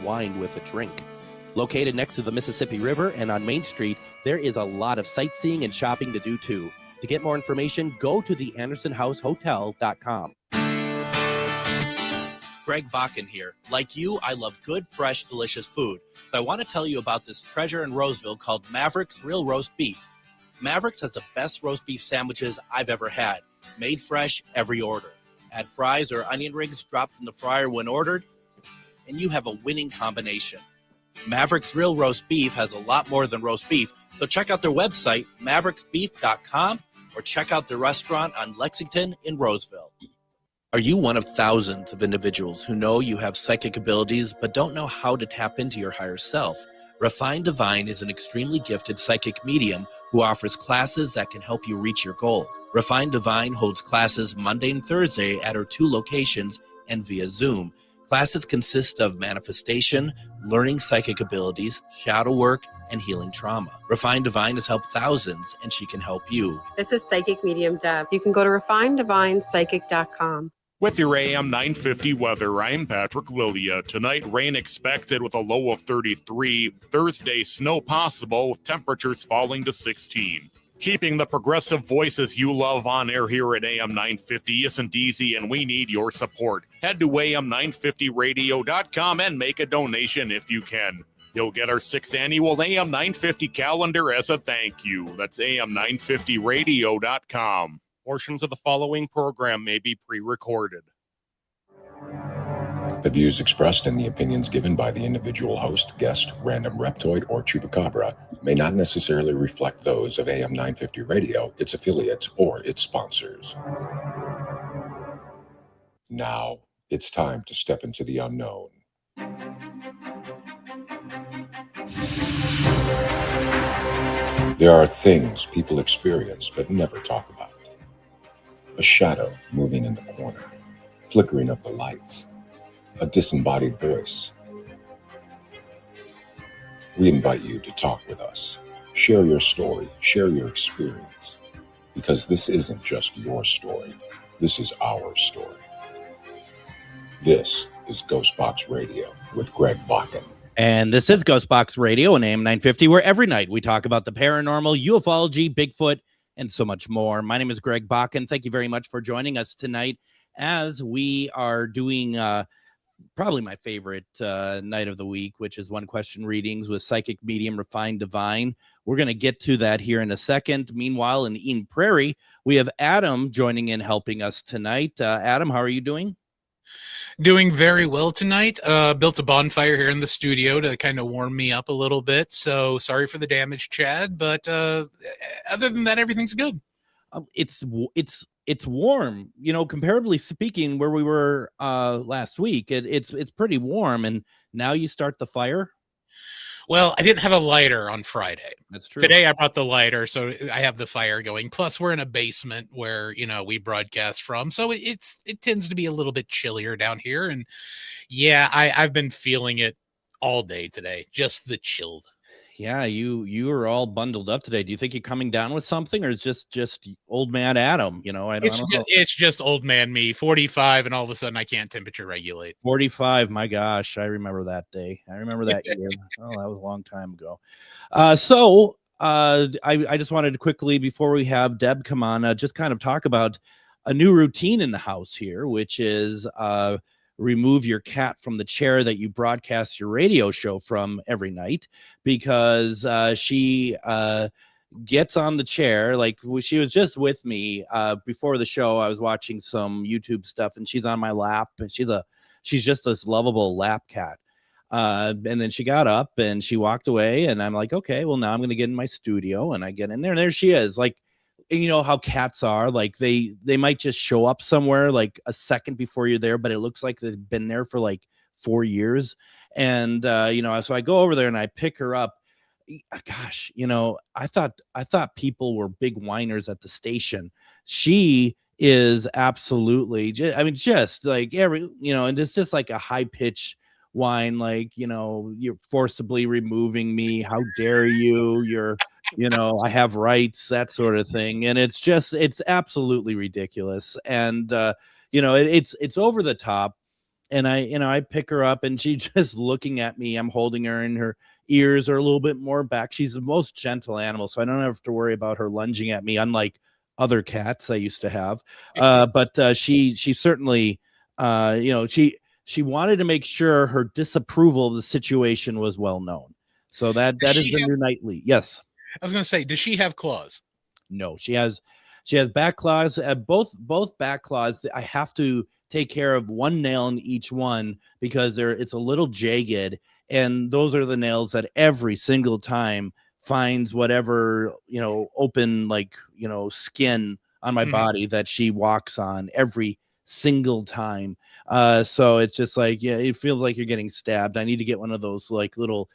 unwind with a drink. Located next to the Mississippi River and on Main Street, there is a lot of sightseeing and shopping to do too. To get more information, go to theandersonhousehotel.com. Greg Bakun here. Like you, I love good, fresh, delicious food. So I want to tell you about this treasure in Roseville called Maverick's Real Roast Beef. Maverick's has the best roast beef sandwiches I've ever had. Made fresh every order. Add fries or onion rings dropped in the fryer when ordered, and you have a winning combination. Maverick's Real Roast Beef has a lot more than roast beef, so check out their website, mavericksbeef.com, or check out their restaurant on Lexington in Roseville. Are you one of thousands of individuals who know you have psychic abilities but don't know how to tap into your higher self? Refined Divine is an extremely gifted psychic medium who offers classes that can help you reach your goals. Refined Divine holds classes Monday and Thursday at her 2 locations and via Zoom. Classes consist of manifestation, learning psychic abilities, shadow work, and healing trauma. Refined Divine has helped thousands, and she can help you. This is Psychic Medium Deb. You can go to refineddivinepsychic.com. With your AM 950 weather, I'm Patrick Lilia. Tonight, rain expected with a low of 33. Thursday, snow possible with temperatures falling to 16. Keeping the progressive voices you love on air here at AM 950 isn't easy, and we need your support. Head to am950radio.com and make a donation if you can. You'll get our 6th annual AM 950 calendar as a thank you. That's am950radio.com. Portions of the following program may be pre-recorded. The views expressed and the opinions given by the individual host, guest, random reptoid, or chupacabra may not necessarily reflect those of AM 950 Radio, its affiliates, or its sponsors. Now, it's time to step into the unknown. There are things people experience but never talk about. A shadow moving in the corner, flickering of the lights, a disembodied voice. We invite you to talk with us. Share your story, share your experience, because this isn't just your story. This is our story. This is GhostBox Radio with Greg Bakun. And this is GhostBox Radio on AM 950, where every night we talk about the paranormal, ufology, Bigfoot, and so much more. My name is Greg Bakun. Thank you very much for joining us tonight as we are doing probably my favorite night of the week, which is one question readings with psychic medium Refined Divine. We're going to get to that here in a second. Meanwhile, in Eden Prairie, we have Adam joining in, helping us tonight. Adam, how are you doing? Doing very well tonight. Built a bonfire here in the studio to kind of warm me up a little bit. So sorry for the damage, Chad. But other than that, everything's good. It's warm, you know, comparably speaking, where we were last week. It's pretty warm, and now you start the fire. Well, I didn't have a lighter on Friday. That's true. Today I brought the lighter, so I have the fire going. Plus, we're in a basement where, you know, we broadcast from, so it tends to be a little bit chillier down here. And yeah, I've been feeling it all day today, just the chilled. Yeah, you are all bundled up today. Do you think you're coming down with something, or it's just old man Adam? You know, I don't know. It's just old man me, 45, and all of a sudden I can't temperature regulate. 45, my gosh, I remember that day. I remember that year. Oh, that was a long time ago. So I just wanted to quickly, before we have Deb come on, just kind of talk about a new routine in the house here, which is remove your cat from the chair that you broadcast your radio show from every night, because she gets on the chair. Like, she was just with me before the show. I was watching some YouTube stuff, and she's on my lap, and she's just this lovable lap cat. And then she got up and she walked away, and I'm like, okay, well, now I'm going to get in my studio, and I get in there, and there she is. Like, you know how cats are, like they might just show up somewhere like a second before you're there, but it looks like they've been there for like 4 years. And you know, so I go over there and I pick her up. Gosh, you know, I thought people were big whiners at the station. She is absolutely just like every, you know, and it's just like a high pitch whine, like, you know, you're forcibly removing me, how dare you, you're, you know, I have rights, that sort of thing. And it's absolutely ridiculous. And you know, it's over the top. and I pick her up, and she just looking at me. I'm holding her, and her ears are a little bit more back. She's the most gentle animal, so I don't have to worry about her lunging at me, unlike other cats I used to have. But she certainly, she wanted to make sure her disapproval of the situation was well known. So that is the new nightly. Yes. I was going to say, does she have claws? No, she has back claws. Both back claws. I have to take care of one nail in each one because it's a little jagged, and those are the nails that every single time finds whatever open skin on my body that she walks on every single time. So it's just like, yeah, it feels like you're getting stabbed. I need to get one of those like little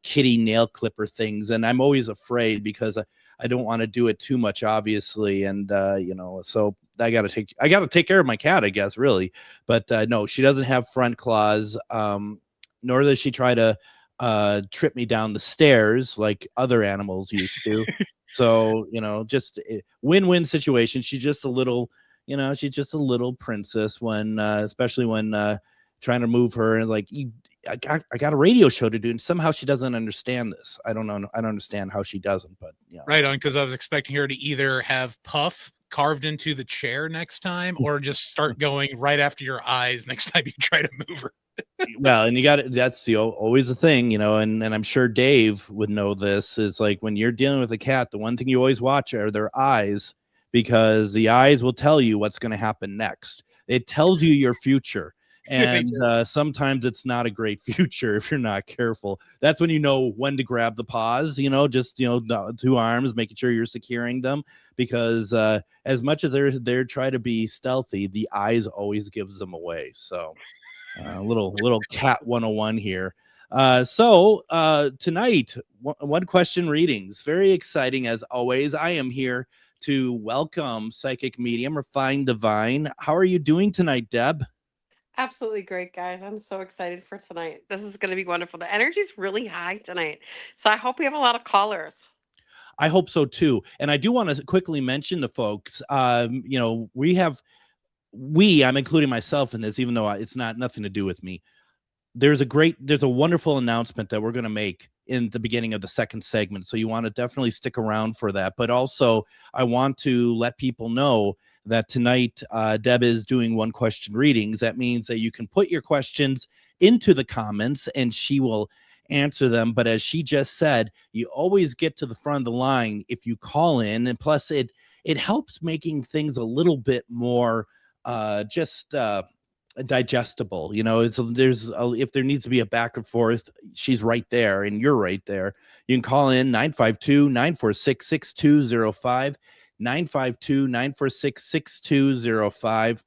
kitty nail clipper things, and I'm always afraid because I don't want to do it too much, obviously, and so I got to take care of my cat, I guess, really. But no, she doesn't have front claws, nor does she try to trip me down the stairs like other animals used to. So just win-win situation. She's just a little princess when especially when trying to move her, and like, I got a radio show to do, and somehow she doesn't understand this. I don't know. I don't understand how she doesn't, but yeah. Right on, because I was expecting her to either have Puff carved into the chair next time, or just start going right after your eyes next time you try to move her. Well, and that's always the thing, and I'm sure Dave would know this, is like when you're dealing with a cat, the one thing you always watch are their eyes, because the eyes will tell you what's going to happen next. It tells you your future. And sometimes it's not a great future if you're not careful. That's when you know when to grab the paws, just 2 arms, making sure you're securing them, because as much as they're trying to be stealthy, the eyes always gives them away. So little cat 101 here. So tonight, one question readings, very exciting as always. I am here to welcome psychic medium Refined Divine. How are you doing tonight, Deb? Absolutely great, guys. I'm so excited for tonight. This is going to be wonderful. The energy's really high tonight. So I hope we have a lot of callers. I hope so too. And I do want to quickly mention to folks, I'm including myself in this, even though it's nothing to do with me. There's a wonderful announcement that we're going to make in the beginning of the second segment. So you want to definitely stick around for that. But also I want to let people know that tonight Deb is doing one question readings. That means that you can put your questions into the comments and she will answer them. But as she just said, you always get to the front of the line if you call in, and plus it helps making things a little bit more digestible. If there needs to be a back and forth, she's right there and you're right there. You can call in 952-946-6205, 952-946-6205.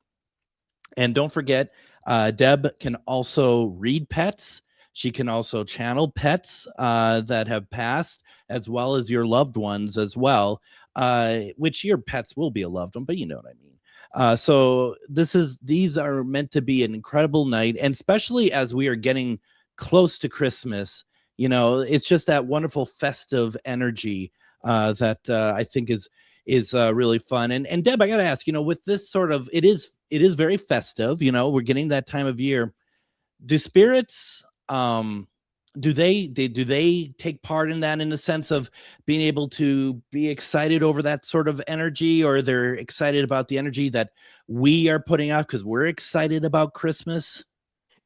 And don't forget, Deb can also read pets. She can also channel pets that have passed, as well as your loved ones as well, which your pets will be a loved one, but you know what I mean. So these are meant to be an incredible night, and especially as we are getting close to Christmas, it's just that wonderful festive energy that I think is really fun. And Deb, I gotta ask, with this sort of, it is very festive. We're getting that time of year. Do spirits do they take part in that, in the sense of being able to be excited over that sort of energy, or they're excited about the energy that we are putting out because we're excited about Christmas?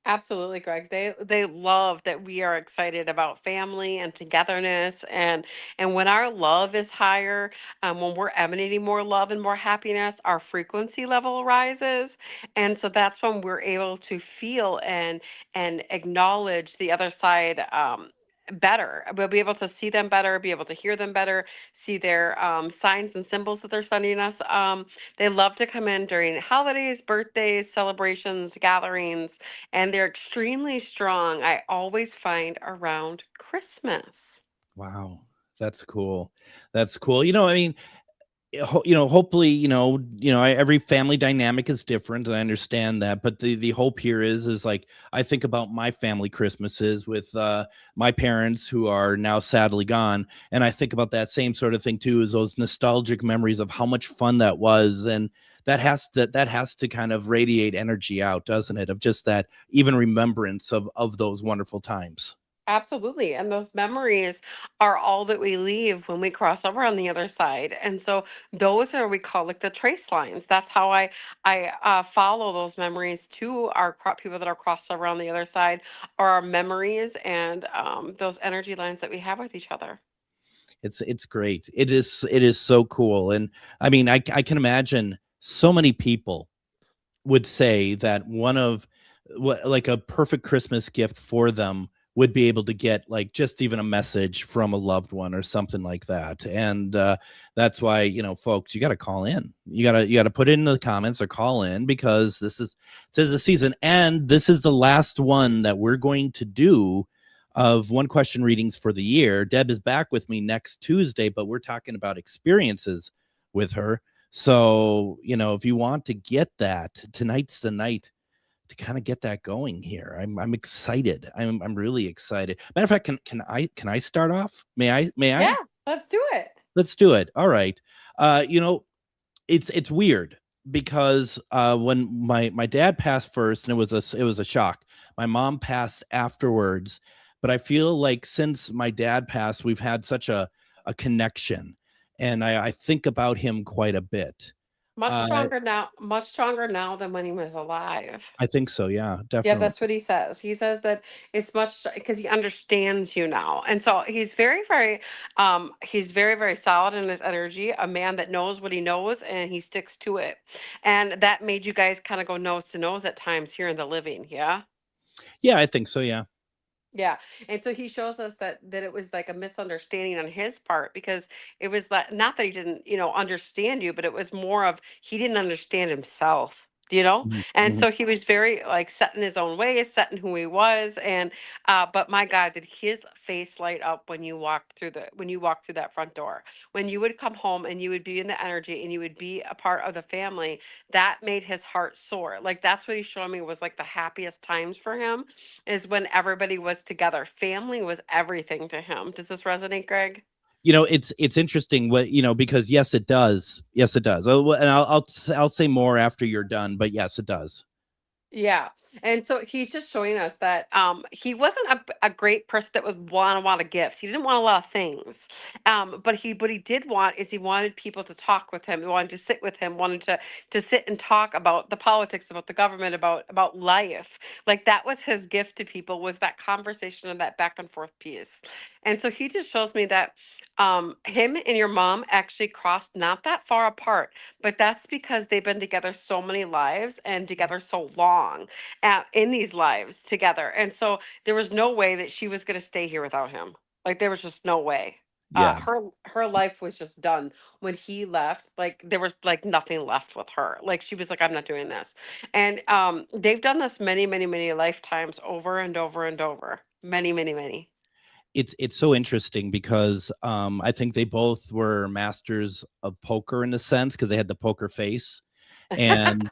Absolutely, Greg. They love that we are excited about family and togetherness, and when our love is higher, when we're emanating more love and more happiness, our frequency level rises, and so that's when we're able to feel and acknowledge the other side. Better. We'll be able to see them better, be able to hear them better, see their signs and symbols that they're sending us. They love to come in during holidays, birthdays, celebrations, gatherings, and they're extremely strong. I always find around Christmas. Wow, that's cool. That's cool. I mean, hopefully, every family dynamic is different, and I understand that. But the hope here is like, I think about my family Christmases with my parents who are now sadly gone, and I think about that same sort of thing too, is those nostalgic memories of how much fun that was, and that has to kind of radiate energy out, doesn't it? Of just that even remembrance of those wonderful times. Absolutely. And those memories are all that we leave when we cross over on the other side. And so those are we call like the trace lines. That's how I follow those memories to our people that are crossed over on the other side, or our memories and those energy lines that we have with each other. It's great. It is so cool. And I mean, I can imagine so many people would say that one of like a perfect Christmas gift for them would be able to get like just even a message from a loved one or something like that. And that's why, folks, you got to call in. You got to put it in the comments or call in, because this is the season, and this is the last one that we're going to do of one question readings for the year. Deb is back with me next Tuesday, but we're talking about experiences with her. So, if you want to get that, tonight's the night to kind of get that going here. I'm excited. I'm really excited. Matter of fact, can I start off? May I? Yeah, let's do it. Let's do it. All right. It's weird because when my dad passed first, and it was a shock. My mom passed afterwards, but I feel like since my dad passed, we've had such a connection, and I think about him quite a bit. Much stronger now than when he was alive. I think so. Yeah, Yeah, definitely. that's what he says. He says that it's much because he understands you now. And so he's very, very solid in his energy, a man that knows what he knows and he sticks to it. And that made you guys kind of go nose to nose at times here in the living. Yeah. Yeah, I think so. Yeah. Yeah. And so he shows us that it was like a misunderstanding on his part, because it was like, not that he didn't, understand you, but it was more of he didn't understand himself. And Mhm. so he was very like set in his own ways, set in who he was. And but my God, did his face light up when you walked through that front door. When you would come home and you would be in the energy and you would be a part of the family, that made his heart soar. Like that's what he showed me was like the happiest times for him, is when everybody was together. Family was everything to him. Does this resonate, Greg? It's interesting because yes, it does. Yes, it does. And I'll say more after you're done, but yes, it does. Yeah. And so he's just showing us that he wasn't a great person that would want a lot of gifts. He didn't want a lot of things. But he did want is he wanted people to talk with him. He wanted to sit with him, wanted to sit and talk about the politics, about the government, about life. Like that was his gift to people, was that conversation and that back and forth piece. And so he just shows me that him and your mom actually crossed not that far apart, but that's because they've been together so many lives and together so long in these lives together. And so there was no way that she was going to stay here without him. Like there was just no way. Yeah. Her life was just done when he left. Like there was like nothing left with her. Like she was like, I'm not doing this. And they've done this many, many, many lifetimes, over and over and over. Many, many, many. It's so interesting because I think they both were masters of poker in a sense, because they had the poker face, and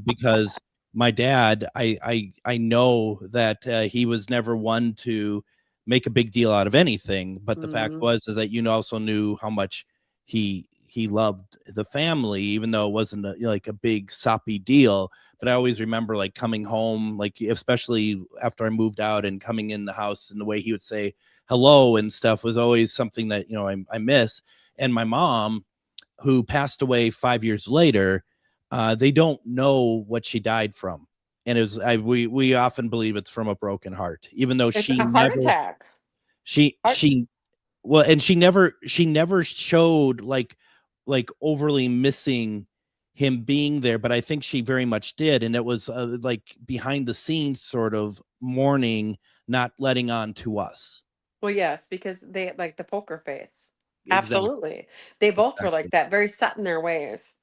because my dad, I know that he was never one to make a big deal out of anything, but the fact was is that also knew how much he loved the family, even though it wasn't like a big soppy deal. But I always remember like coming home, like especially after I moved out and coming in the house, and the way he would say hello and stuff was always something that I miss. And my mom, who passed away 5 years later, they don't know what she died from, and we often believe it's from a broken heart, even though It's she a heart never attack. she well, and she never showed like overly missing him being there, but I think she very much did, and it was like behind the scenes sort of mourning, not letting on to us. Well, yes, because they like the poker face. Exactly. Absolutely. They both were like that, very set in their ways.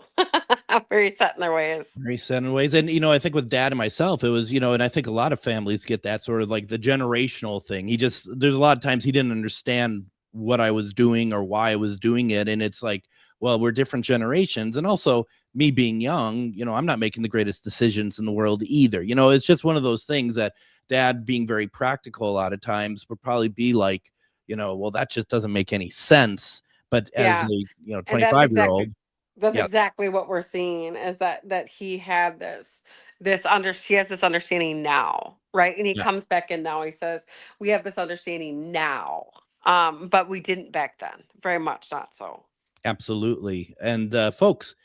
Very set in their ways. Very set in ways. And, I think with dad and myself, it was, and I think a lot of families get that sort of like the generational thing. There's a lot of times he didn't understand what I was doing or why I was doing it. And it's like, well, we're different generations. And also me being young, I'm not making the greatest decisions in the world either. It's just one of those things that dad being very practical a lot of times would probably be like, well, that just doesn't make any sense. But as Yeah. a, And that's 25-year-old, that's yeah, exactly what we're seeing, is that he had he has this understanding now, right? And he yeah, comes back in now, he says, we have this understanding now. But we didn't back then. Very much not so. absolutely. And folks,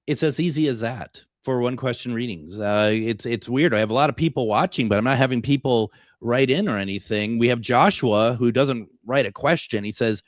it's as easy as that for one question readings. It's weird. I have a lot of people watching, but I'm not having people write in or anything. We have Joshua, who doesn't write a question. He says,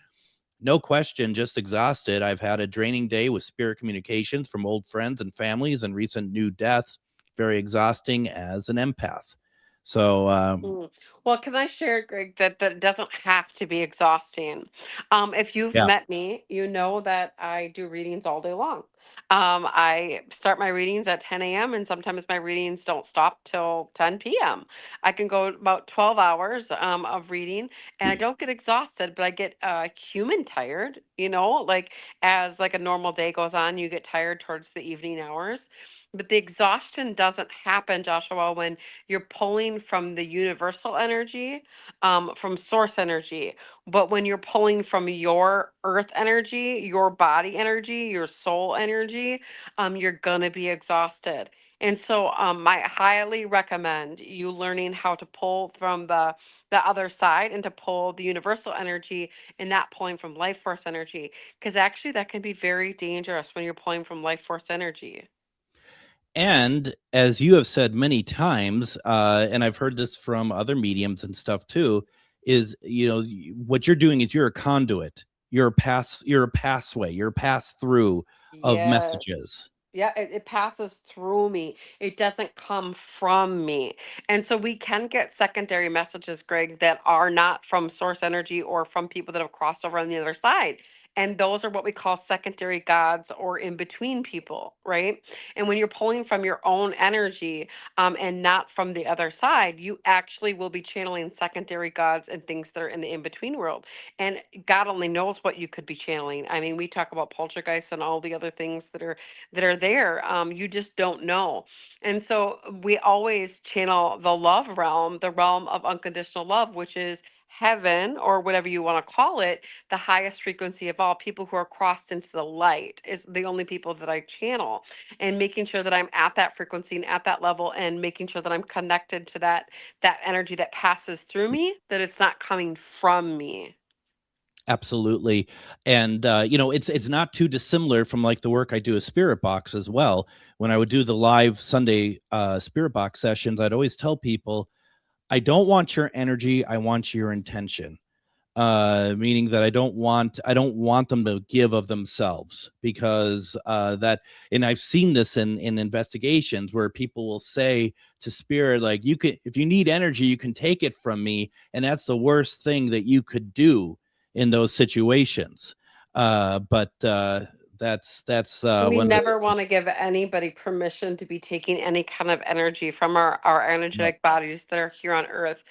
no question, just exhausted. I've had a draining day with spirit communications from old friends and families and recent new deaths. Very exhausting as an empath. So, Mm. Well, can I share, Greg, that it doesn't have to be exhausting. If you've yeah, met me, you know that I do readings all day long. I start my readings at 10 a.m. and sometimes my readings don't stop till 10 p.m. I can go about 12 hours of reading, and I don't get exhausted, but I get human tired. Like as like a normal day goes on, you get tired towards the evening hours. But the exhaustion doesn't happen, Joshua, when you're pulling from the universal energy, from source energy. But when you're pulling from your earth energy, your body energy, your soul energy, you're going to be exhausted. And so I highly recommend you learning how to pull from the other side and to pull the universal energy and not pulling from life force energy. Because actually, that can be very dangerous when you're pulling from life force energy. and as you have said many times, and I've heard this from other mediums and stuff too, is what you're doing is you're a conduit, you're a passway, you're a pass through of Yes. messages. Yeah, it passes through me. It doesn't come from me. And so we can get secondary messages, Greg, that are not from source energy or from people that have crossed over on the other side. And those are what we call secondary gods or in between people, right? And when you're pulling from your own energy and not from the other side, you actually will be channeling secondary gods and things that are in the in between world. And God only knows what you could be channeling. I mean, we talk about poltergeists and all the other things that are there. You just don't know. And so we always channel the love realm, the realm of unconditional love, which is heaven or whatever you want to call it, the highest frequency of all. People who are crossed into the light is the only people that I channel, and making sure that I'm at that frequency and at that level, and making sure that I'm connected to that energy that passes through me, that it's not coming from me. Absolutely. And it's not too dissimilar from like the work I do as Spirit Box as well. When I would do the live Sunday Spirit Box sessions, I'd always tell people, I don't want your energy, I want your intention. Meaning that I don't want them to give of themselves, because that, and I've seen this in investigations where people will say to spirit, like, you can, if you need energy, you can take it from me, and that's the worst thing that you could do in those situations. But that's We one of never the, want to give anybody permission to be taking any kind of energy from our yeah, energetic bodies that are here on earth,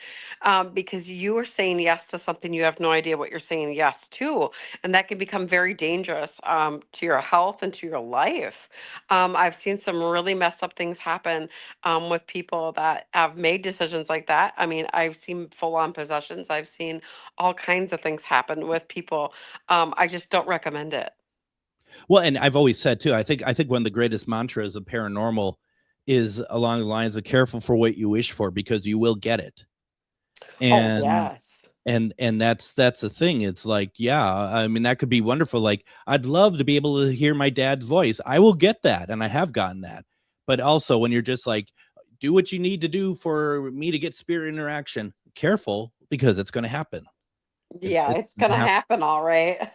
because you are saying yes to something you have no idea what you're saying yes to. And that can become very dangerous to your health and to your life. I've seen some really messed up things happen with people that have made decisions like that. I mean, I've seen full on possessions, I've seen all kinds of things happen with people. I just don't recommend it. well, and I've always said too, I think one of the greatest mantras of paranormal is along the lines of careful for what you wish for, because you will get it. Oh, and yes. and that's the thing. It's like, yeah, I mean, that could be wonderful. Like, I'd love to be able to hear my dad's voice. I will get that, and I have gotten that. But also, when you're just like, do what you need to do for me to get spirit interaction, careful, because it's going to happen. Yeah, It's it's going to gonna happen. happen, all right.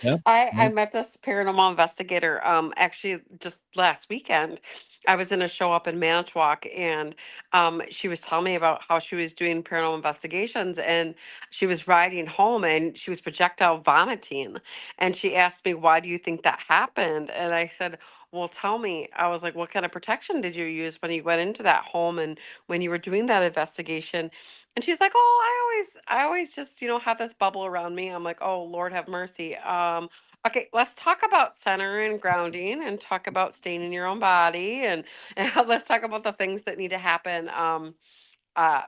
Yep, I yep. met this paranormal investigator actually just last weekend. I was in a show up in Manitowoc, and she was telling me about how she was doing paranormal investigations, and she was riding home and she was projectile vomiting, and she asked me, why do you think that happened? And I said, well, tell me. I was like, what kind of protection did you use when you went into that home and when you were doing that investigation? And she's like, oh, I always just, have this bubble around me. I'm like, oh, Lord have mercy. Okay, let's talk about center and grounding and talk about staying in your own body and let's talk about the things that need to happen.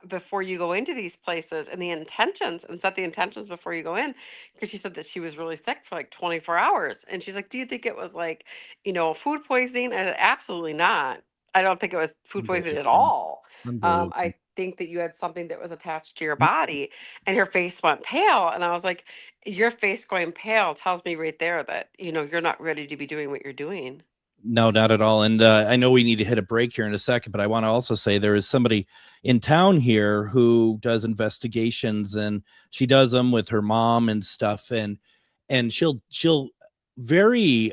Before you go into these places and the intentions and set the intentions before you go in. Because she said that she was really sick for like 24 hours. And she's like, do you think it was like, food poisoning? And absolutely not. I don't think it was food poisoning at Unbelievable. all. Unbelievable. I think that you had something that was attached to your body and her face went pale. And I was like, your face going pale tells me right there that, you're not ready to be doing what you're doing. No, not at all. And I know we need to hit a break here in a second, but I want to also say there is somebody in town here who does investigations, and she does them with her mom and stuff. And she'll very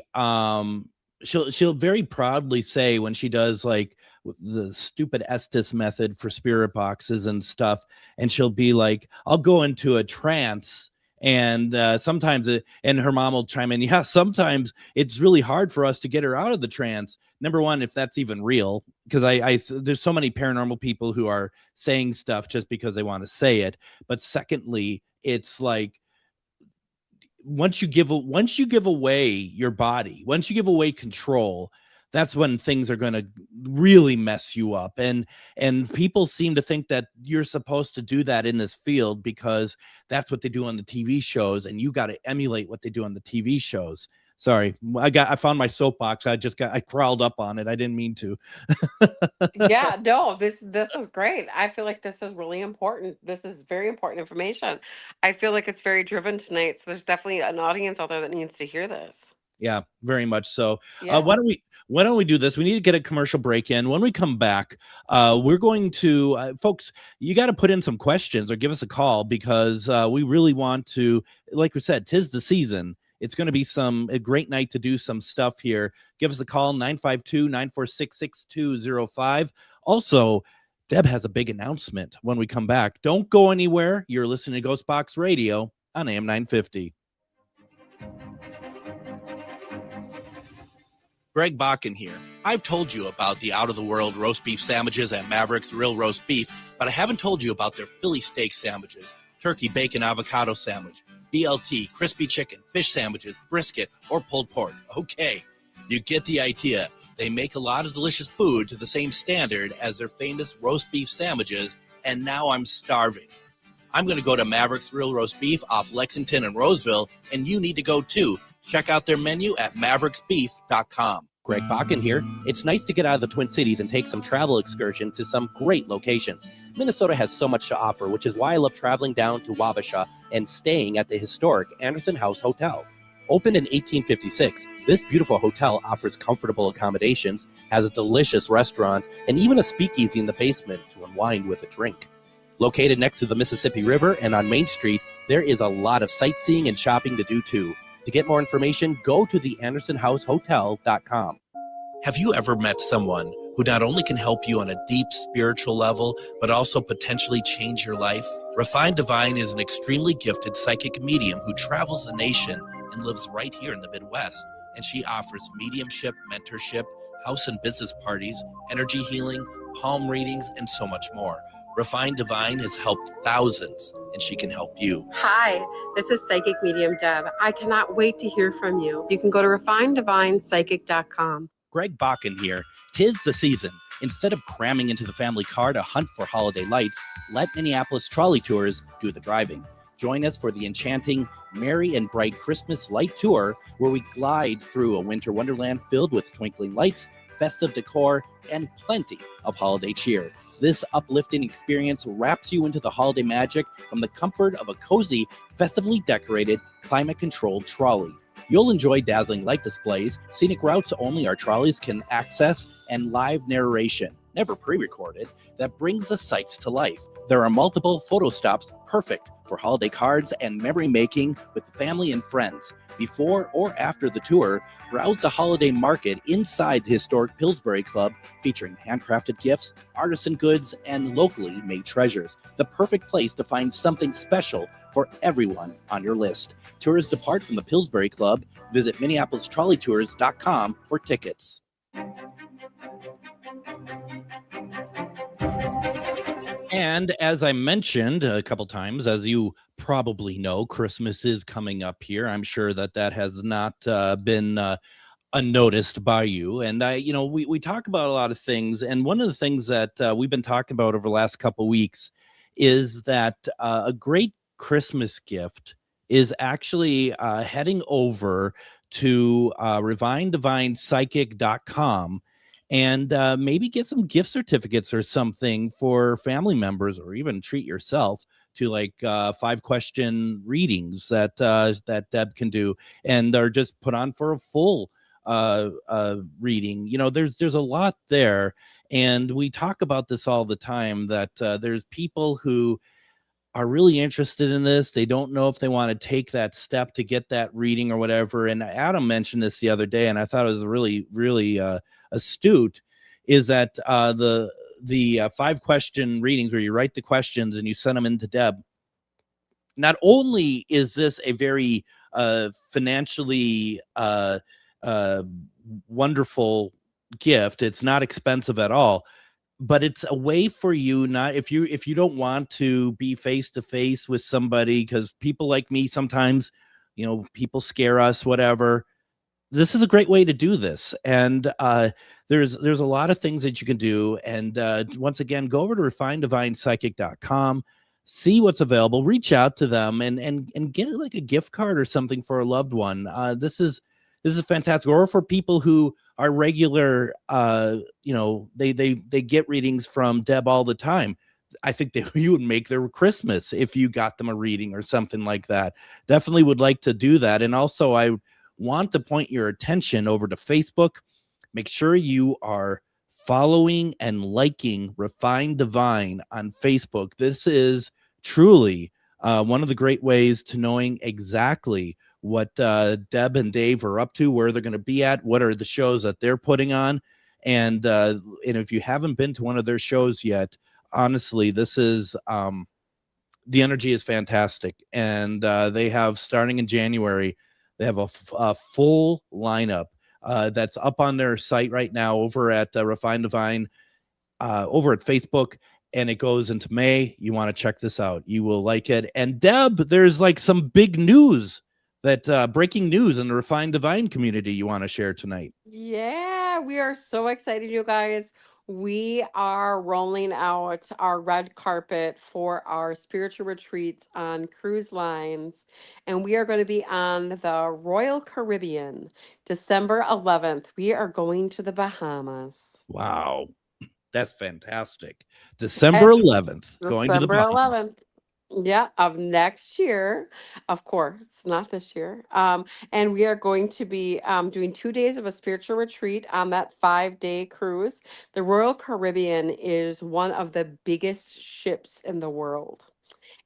she'll very proudly say when she does like the stupid Estes method for spirit boxes and stuff, and she'll be like, I'll go into a trance. And sometimes and her mom will chime in, yeah, sometimes it's really hard for us to get her out of the trance. Number one, if that's even real, because I there's so many paranormal people who are saying stuff just because they want to say it. But secondly, it's like once you give away your body, once you give away control, that's when things are going to really mess you up. And people seem to think that you're supposed to do that in this field because that's what they do on the TV shows, and you got to emulate what they do on the TV shows. Sorry, I found my soapbox. I crawled up on it. I didn't mean to. Yeah, no, this is great. I feel like this is really important. This is very important information. I feel like it's very driven tonight. So there's definitely an audience out there that needs to hear this. Yeah, very much so. Yeah. Why don't we do this? We need to get a commercial break in. When we come back, we're going to folks, you got to put in some questions or give us a call because we really want to, like we said, 'tis the season. It's going to be a great night to do some stuff here. Give us a call, 952-946-6205. Also, Deb has a big announcement when we come back. Don't go anywhere. You're listening to GhostBox Radio on AM 950. Greg Bakun here. I've told you about the out-of-the-world roast beef sandwiches at Maverick's Real Roast Beef, but I haven't told you about their Philly steak sandwiches, turkey, bacon, avocado sandwich, BLT, crispy chicken, fish sandwiches, brisket, or pulled pork. Okay, you get the idea. They make a lot of delicious food to the same standard as their famous roast beef sandwiches, and now I'm starving. I'm going to go to Maverick's Real Roast Beef off Lexington and Roseville, and you need to go too. Check out their menu at mavericksbeef.com. Greg Bakun here. It's nice to get out of the Twin Cities and take some travel excursion to some great locations. Minnesota has so much to offer, which is why I love traveling down to Wabasha and staying at the historic Anderson House Hotel. Opened in 1856, this beautiful hotel offers comfortable accommodations, has a delicious restaurant, and even a speakeasy in the basement to unwind with a drink. Located next to the Mississippi River and on Main Street, there is a lot of sightseeing and shopping to do too. To get more information, go to theandersonhousehotel.com. Have you ever met someone who not only can help you on a deep spiritual level, but also potentially change your life? Refined Divine is an extremely gifted psychic medium who travels the nation and lives right here in the Midwest. And she offers mediumship, mentorship, house and business parties, energy healing, palm readings, and so much more. Refined Divine has helped thousands, and she can help you. Hi, this is Psychic Medium Deb. I cannot wait to hear from you. You can go to refineddivinepsychic.com. Greg Bakun here. 'Tis the season. Instead of cramming into the family car to hunt for holiday lights, let Minneapolis Trolley Tours do the driving. Join us for the enchanting Merry and Bright Christmas Light Tour, where we glide through a winter wonderland filled with twinkling lights, festive decor, and plenty of holiday cheer. This uplifting experience wraps you into the holiday magic from the comfort of a cozy, festively decorated, climate-controlled trolley. You'll enjoy dazzling light displays, scenic routes only our trolleys can access, and live narration, never pre-recorded, that brings the sights to life. There are multiple photo stops perfect for holiday cards and memory making with family and friends. Before or after the tour, browse the holiday market inside the historic Pillsbury Club, featuring handcrafted gifts, artisan goods, and locally made treasures. The perfect place to find something special for everyone on your list. Tours depart from the Pillsbury Club. Visit MinneapolisTrolleyTours.com for tickets. And as I mentioned a couple times, as you probably know, Christmas is coming up here. I'm sure that that has not been unnoticed by you. And we talk about a lot of things. And one of the things that we've been talking about over the last couple weeks is that a great Christmas gift is actually heading over to revinedivinepsychic.com and maybe get some gift certificates or something for family members, or even treat yourself to like 5-question readings that Deb can do, and are just put on for a full reading. There's a lot there, and we talk about this all the time, that there's people who are really interested in this. They don't know if they want to take that step to get that reading or whatever. And Adam mentioned this the other day, and I thought it was really, really astute, is that the 5-question readings where you write the questions and you send them into Deb. Not only is this a very financially wonderful gift, it's not expensive at all, but it's a way for you, not if you don't want to be face to face with somebody, because people like me sometimes, people scare us, whatever. This is a great way to do this, and there's a lot of things that you can do. And once again, go over to refinedivinepsychic.com, see what's available, reach out to them, and get like a gift card or something for a loved one. This is fantastic. Or for people who are regular, they get readings from Deb all the time. I think you would make their Christmas if you got them a reading or something like that. Definitely would like to do that. And also, I want to point your attention over to Facebook. Make sure you are following and liking Refined Divine on Facebook. This is truly one of the great ways to knowing exactly what Deb and Dave are up to, where they're going to be at, what are the shows that they're putting on. And if you haven't been to one of their shows yet, honestly, this is the energy is fantastic. And they have, starting in January, they have a full lineup that's up on their site right now over at Refined Divine, over at Facebook. And it goes into May. You want to check this out. You will like it. And Deb, there's like some big news, that breaking news in the Refined Divine community you want to share tonight. Yeah, we are so excited, you guys. We are rolling out our red carpet for our spiritual retreats on cruise lines, and we are going to be on the Royal Caribbean, December 11th. We are going to the Bahamas. Wow, that's fantastic. December 11th, going to the December Bahamas. 11th. Yeah, of next year, of course, not this year. And we are going to be doing 2 days of a spiritual retreat on that 5-day cruise. The Royal Caribbean is one of the biggest ships in the world.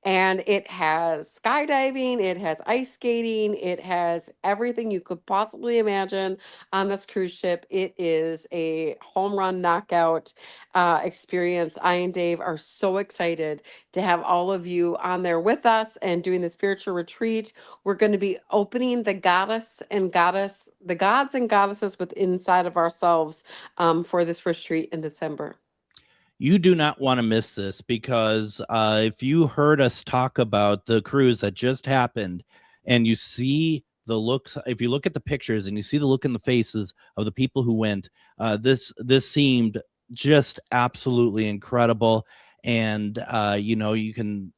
And it has skydiving, it has ice skating, it has everything you could possibly imagine on this cruise ship. It is a home run knockout experience. I and Dave are so excited to have all of you on there with us and doing the spiritual retreat. We're going to be opening the gods and goddesses within inside of ourselves for this retreat in December. You do not want to miss this, because if you heard us talk about the cruise that just happened, and you see the looks, if you look at the pictures and you see the look in the faces of the people who went, this seemed just absolutely incredible. And you can,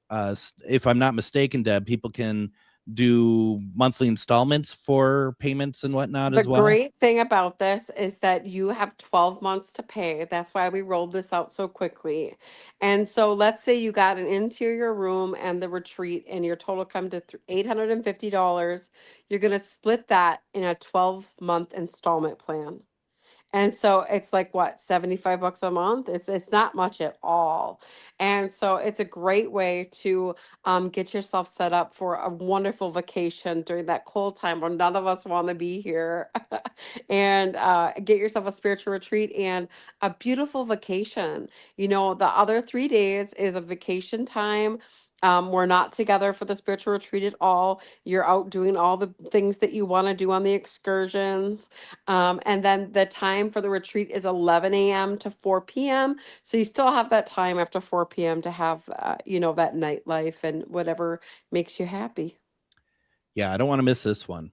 if I'm not mistaken, Deb, people can do monthly installments for payments and whatnot as well. The great thing about this is that you have 12 months to pay. That's why we rolled this out so quickly. And so let's say you got an interior room and the retreat, and your total come to $850. You're going to split that in a 12-month installment plan. And so it's like what, $75 a month? It's not much at all. And so it's a great way to get yourself set up for a wonderful vacation during that cold time where none of us want to be here. And get yourself a spiritual retreat and a beautiful vacation. The other 3 days is a vacation time. We're not together for the spiritual retreat at all. You're out doing all the things that you want to do on the excursions. And then the time for the retreat is 11 a.m. to 4 p.m. So you still have that time after 4 p.m. to have, that nightlife and whatever makes you happy. Yeah, I don't want to miss this one.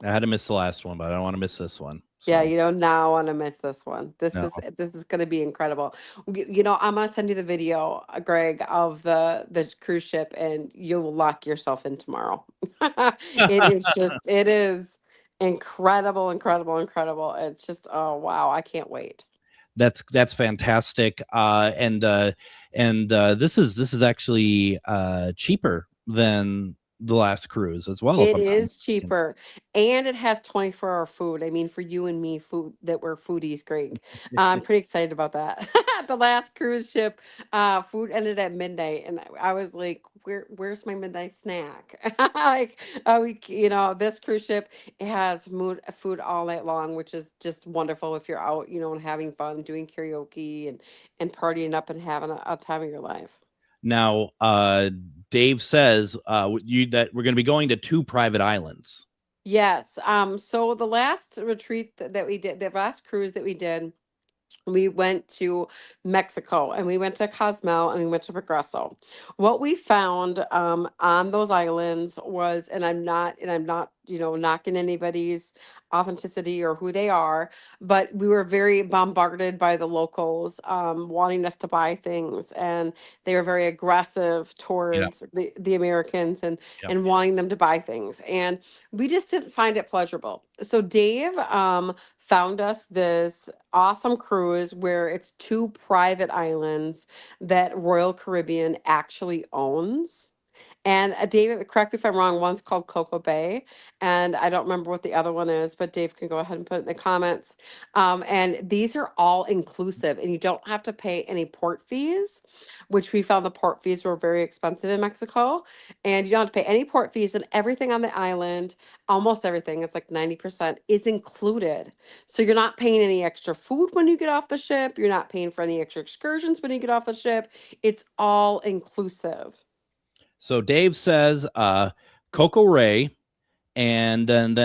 I had to miss the last one, but I don't want to miss this one. So. Yeah, you don't now want to miss this one. This No. is going to be incredible. I'm gonna send you the video, Greg, of the cruise ship, and you'll lock yourself in tomorrow. It is incredible, incredible, incredible. It's just, oh wow, I can't wait. That's fantastic. And this is actually cheaper than the last cruise as well. It is cheaper, and it has 24-hour food. I mean, for you and me, food that we're foodies, Greg. I'm pretty excited about that. The last cruise ship, food ended at midnight, and I was like, "Where's my midnight snack?" Like, this cruise ship, it has food all night long, which is just wonderful if you're out, and having fun, doing karaoke and partying up and having a time of your life. Now, Dave says that we're going to be going to 2 private islands. Yes. So the last retreat that we did, the last cruise that we did, we went to Mexico, and we went to Cozumel, and we went to Progreso. What we found on those islands was, and I'm not knocking anybody's authenticity or who they are, but we were very bombarded by the locals wanting us to buy things, and they were very aggressive towards the Americans and wanting them to buy things, and we just didn't find it pleasurable. So Dave found us this awesome cruise where it's 2 private islands that Royal Caribbean actually owns. And David, correct me if I'm wrong, one's called Cocoa Bay, and I don't remember what the other one is, but Dave can go ahead and put it in the comments. And these are all inclusive, and you don't have to pay any port fees, which we found the port fees were very expensive in Mexico. And you don't have to pay any port fees, and everything on the island, almost everything, it's like 90%, is included. So you're not paying any extra food when you get off the ship. You're not paying for any extra excursions when you get off the ship. It's all inclusive. So Dave says Coco Ray, and then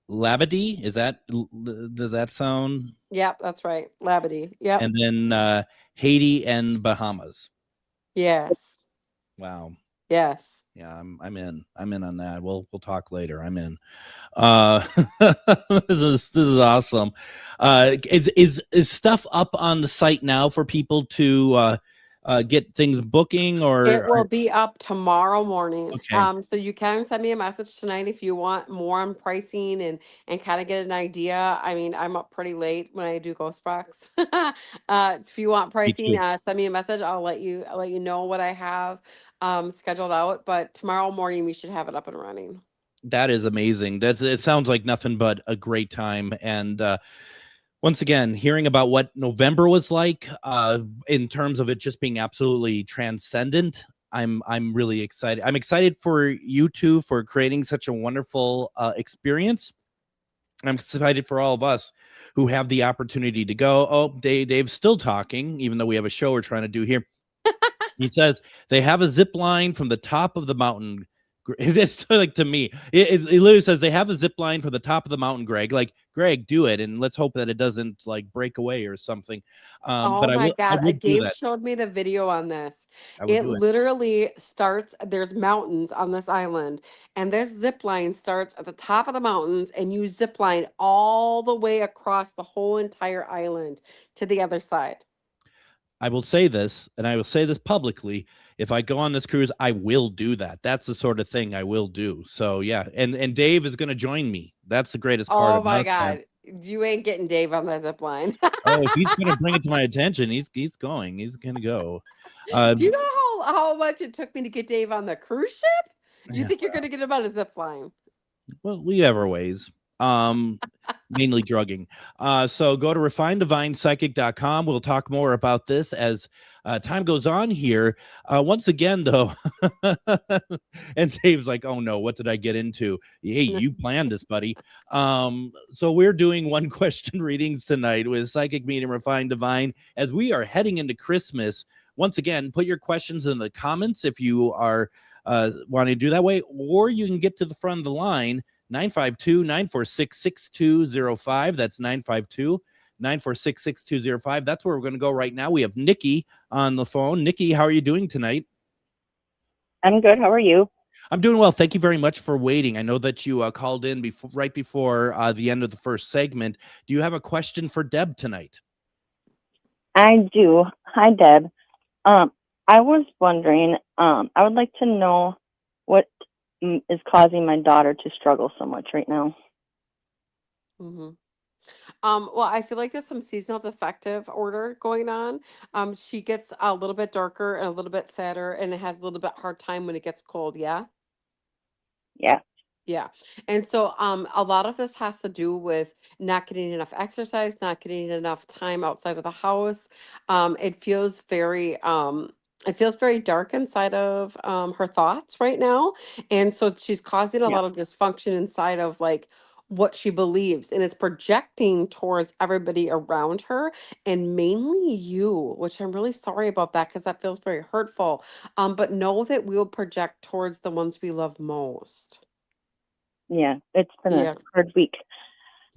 Labadee. Does that sound? Yep, that's right. Labadee. Yep. And then Haiti and Bahamas. Yes. Wow. Yes. Yeah, I'm in on that. We'll talk later. I'm in. This is awesome. Is stuff up on the site now for people to get things booking, or it will be up tomorrow morning. Okay. So you can send me a message tonight if you want more on pricing and kind of get an idea. I mean, I'm up pretty late when I do GhostBox. If you want pricing, send me a message. I'll let you know what I have scheduled out. But tomorrow morning we should have it up and running. That is amazing. It sounds like nothing but a great time. And once again, hearing about what November was like in terms of it just being absolutely transcendent, I'm really excited. I'm excited for you two for creating such a wonderful experience. I'm excited for all of us who have the opportunity to go. Oh, Dave's still talking, even though we have a show we're trying to do here. He says they have a zip line from the top of the mountain. It's like, to me, it literally says they have a zip line from the top of the mountain, Greg. Like, Greg, do it, and let's hope that it doesn't like break away or something. Oh my God. Dave showed me the video on this. It literally starts, there's mountains on this island, and this zip line starts at the top of the mountains, and you zip line all the way across the whole entire island to the other side. I will say this, and I will say this publicly. If I go on this cruise, I will do that. That's the sort of thing I will do. So yeah, and Dave is going to join me. That's the greatest part. Oh my God, you ain't getting Dave on that zip line. Oh, if he's going to bring it to my attention, he's going. He's going to go. Do you know how much it took me to get Dave on the cruise ship? You think you're going to get him on a zip line? Well, we have our ways. Mainly drugging. So go to refinedivinepsychic.com. We'll talk more about this as time goes on here. Once again, though, and Dave's like, oh no, what did I get into? Hey, you planned this, buddy. So we're doing one question readings tonight with Psychic Medium Refined Divine as we are heading into Christmas. once again, put your questions in the comments if you are wanting to do that way, or you can get to the front of the line, 952-946-6205. That's 952-946-6205. That's where we're going to go right now. We have Nikki on the phone. Nikki, how are you doing tonight? I'm good. How are you? I'm doing well. Thank you very much for waiting. I know that you called in right before the end of the first segment. Do you have a question for Deb tonight? I do. Hi, Deb. I was wondering, I would like to know what is causing my daughter to struggle so much right now. Mm-hmm. Well, I feel like there's some seasonal defective order going on. She gets a little bit darker and a little bit sadder, and it has a little bit hard time when it gets cold. Yeah. Yeah. Yeah. And so a lot of this has to do with not getting enough exercise, not getting enough time outside of the house. It feels very dark inside of her thoughts right now. And so she's causing a Yeah. lot of dysfunction inside of like what she believes, and it's projecting towards everybody around her and mainly you, which I'm really sorry about that because that feels very hurtful. But know that we will project towards the ones we love most. Yeah. It's been Yeah. a hard week.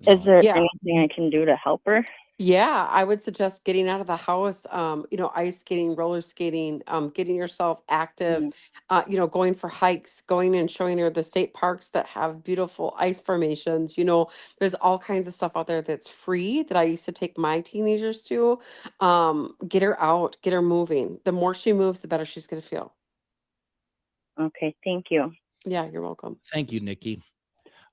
Is there Yeah. anything I can do to help her? Yeah, I would suggest getting out of the house, ice skating, roller skating, getting yourself active, going for hikes, going and showing her the state parks that have beautiful ice formations. There's all kinds of stuff out there that's free that I used to take my teenagers to. Get her out, get her moving. The more she moves, the better she's going to feel. Okay. Thank you. Yeah, you're welcome. Thank you, Nikki.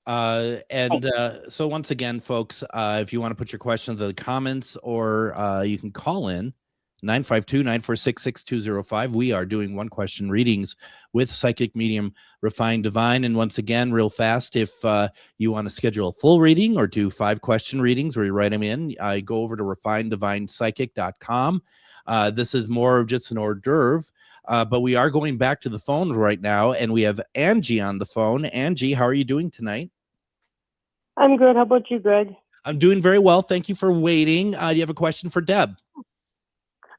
So once again, folks, if you want to put your questions in the comments, or you can call in 952-946-6205. We are doing one question readings with psychic medium Refined Divine. And once again, real fast, if you want to schedule a full reading or do 5 question readings where you write them in, go over to refineddivinepsychic.com. This is more of just an hors d'oeuvre. But we are going back to the phone right now, and we have Angie on the phone. Angie, how are you doing tonight? I'm good. How about you, Greg? I'm doing very well. Thank you for waiting. Do you have a question for Deb?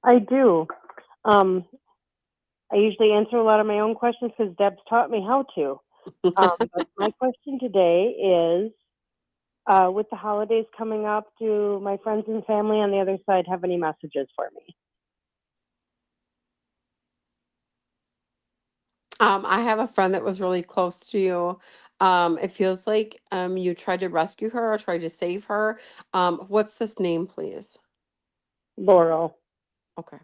I do. I usually answer a lot of my own questions because Deb's taught me how to. But my question today is, with the holidays coming up, do my friends and family on the other side have any messages for me? I have a friend that was really close to you. It feels like you tried to rescue her or tried to save her. What's this name, please? Laurel. Okay.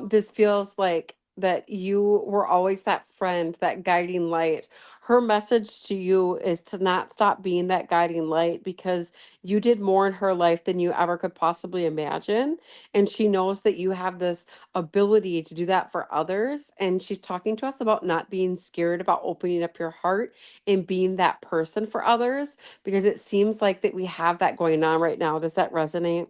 This feels like that you were always that friend, that guiding light. Her message to you is to not stop being that guiding light because you did more in her life than you ever could possibly imagine. And she knows that you have this ability to do that for others. And she's talking to us about not being scared about opening up your heart and being that person for others because it seems like that we have that going on right now. Does that resonate?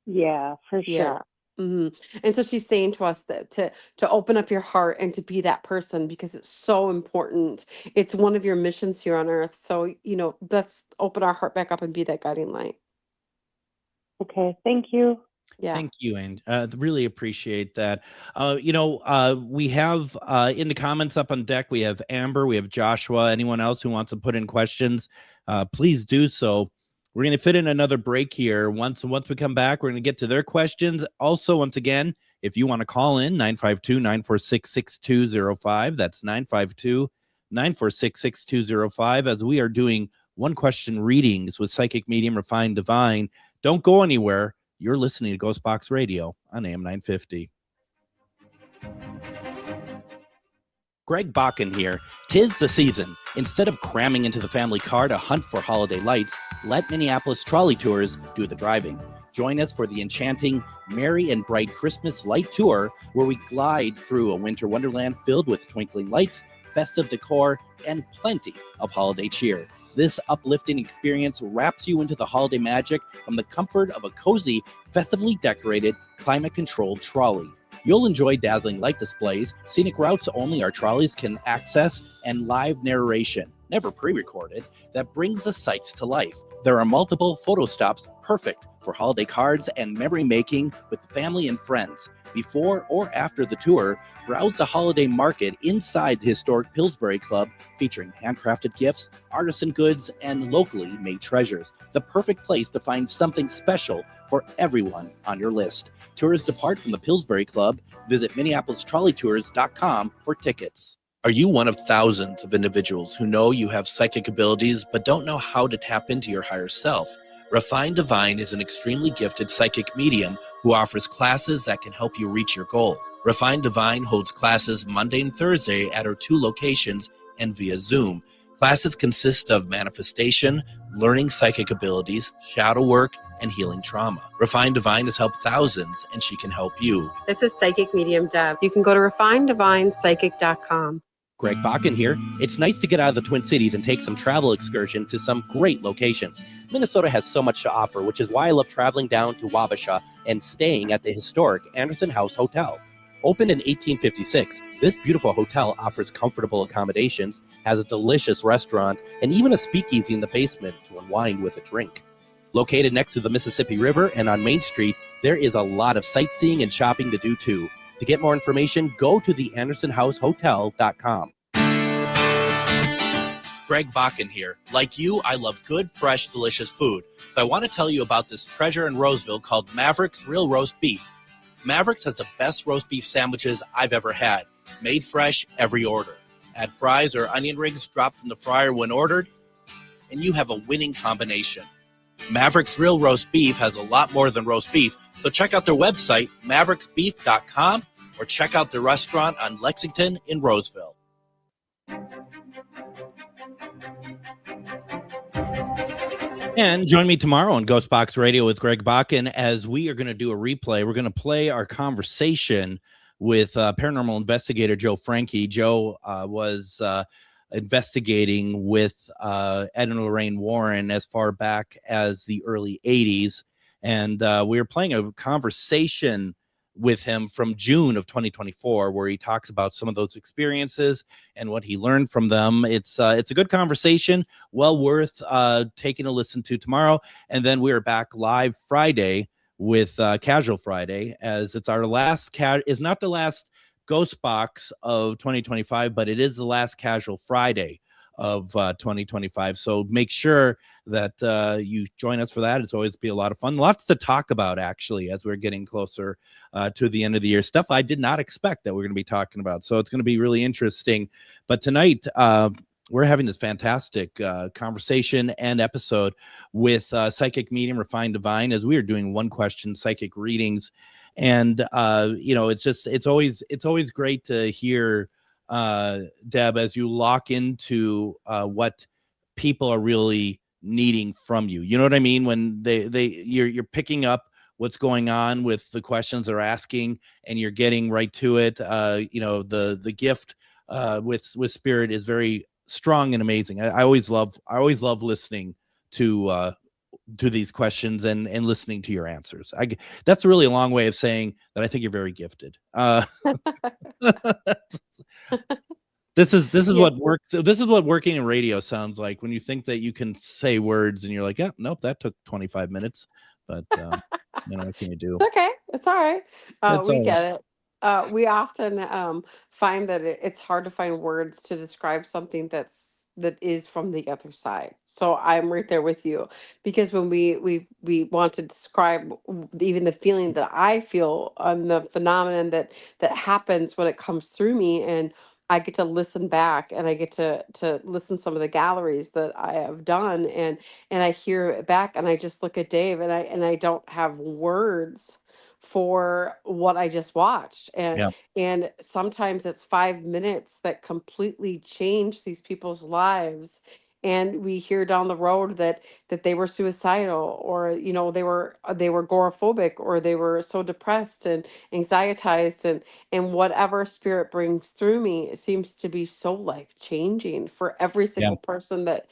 Yeah, for sure. Yeah. And so she's saying to us that to open up your heart and to be that person because it's so important. It's one of your missions here on earth. So, let's open our heart back up and be that guiding light. Okay, thank you. Yeah. Thank you, and really appreciate that. We have in the comments up on deck, we have Amber, we have Joshua. Anyone else who wants to put in questions, please do so. We're going to fit in another break here. Once we come back, we're going to get to their questions. Also, once again, if you want to call in, 952-946-6205. That's 952-946-6205. As we are doing one question readings with psychic medium Refined Divine. Don't go anywhere. You're listening to GhostBox Radio on AM 950. Greg Bakun here. 'Tis the season. Instead of cramming into the family car to hunt for holiday lights, let Minneapolis Trolley Tours do the driving. Join us for the enchanting Merry and Bright Christmas Light Tour, where we glide through a winter wonderland filled with twinkling lights, festive decor, and plenty of holiday cheer. This uplifting experience wraps you into the holiday magic from the comfort of a cozy, festively decorated, climate-controlled trolley. You'll enjoy dazzling light displays, scenic routes only our trolleys can access, and live narration, never pre-recorded, that brings the sights to life. There are multiple photo stops perfect for holiday cards and memory making with family and friends. Before or after the tour, browse the holiday market inside the historic Pillsbury Club, featuring handcrafted gifts, artisan goods, and locally made treasures. The perfect place to find something special for everyone on your list. Tours depart from the Pillsbury Club. Visit MinneapolisTrolleyTours.com for tickets. Are you one of thousands of individuals who know you have psychic abilities but don't know how to tap into your higher self? Refined Divine is an extremely gifted psychic medium who offers classes that can help you reach your goals. Refined Divine holds classes Monday and Thursday at her 2 locations and via Zoom. Classes consist of manifestation, learning psychic abilities, shadow work, and healing trauma. Refined Divine has helped thousands, and she can help you. This is Psychic Medium Deb. You can go to refinedivinepsychic.com. Greg Bakun here. It's nice to get out of the Twin Cities and take some travel excursion to some great locations. Minnesota has so much to offer, which is why I love traveling down to Wabasha and staying at the historic Anderson House Hotel. Opened in 1856, this beautiful hotel offers comfortable accommodations, has a delicious restaurant, and even a speakeasy in the basement to unwind with a drink. Located next to the Mississippi River and on Main Street, there is a lot of sightseeing and shopping to do too. To get more information, go to theandersonhousehotel.com. Greg Bakun here. Like you, I love good, fresh, delicious food. So I want to tell you about this treasure in Roseville called Maverick's Real Roast Beef. Maverick's has the best roast beef sandwiches I've ever had. Made fresh every order. Add fries or onion rings dropped in the fryer when ordered, and you have a winning combination. Maverick's Real Roast Beef has a lot more than roast beef, so check out their website, mavericksbeef.com, or check out their restaurant on Lexington in Roseville. And join me tomorrow on GhostBox Radio with Greg Bakun as we are going to do a replay. We're going to play our conversation with paranormal investigator Joe Franke. Joe was investigating with Ed and Lorraine Warren as far back as the early 80s. And we were playing a conversation with him from June of 2024, where he talks about some of those experiences and what he learned from them. It's a good conversation, well worth taking a listen to tomorrow. And then we're back live Friday with Casual Friday, as it's our last is not the last Ghost Box of 2025, but it is the last Casual Friday of 2025. So make sure that you join us for that. It's always be a lot of fun. Lots to talk about, actually, as we're getting closer to the end of the year. Stuff I did not expect that we're going to be talking about. So it's going to be really interesting. But tonight, we're having this fantastic conversation and episode with psychic medium Refined Divine, as we are doing one question psychic readings. And it's always great to hear Deb, as you lock into what people are really needing from you. You know what I mean? When you're picking up what's going on with the questions they're asking, and you're getting right to it. The gift with Spirit is very strong and amazing. I always love listening to these questions and listening to your answers. That's really a long way of saying that I think you're very gifted. This is what works. This is what working in radio sounds like, when you think that you can say words and you're like, yeah, nope, that took 25 minutes. But what can you do? It's okay. It's all right. We all get it. We often find that it's hard to find words to describe something that is from the other side. So I'm right there with you, because when we want to describe even the feeling that I feel on the phenomenon that happens when it comes through me, and I get to listen back, and I get to listen some of the galleries that I have done, and I hear it back, and I just look at Dave, and I don't have words for what I just watched. And sometimes it's 5 minutes that completely change these people's lives. And we hear down the road that they were suicidal, or they were agoraphobic, or they were so depressed and anxietized, and whatever Spirit brings through me, it seems to be so life changing for every single person that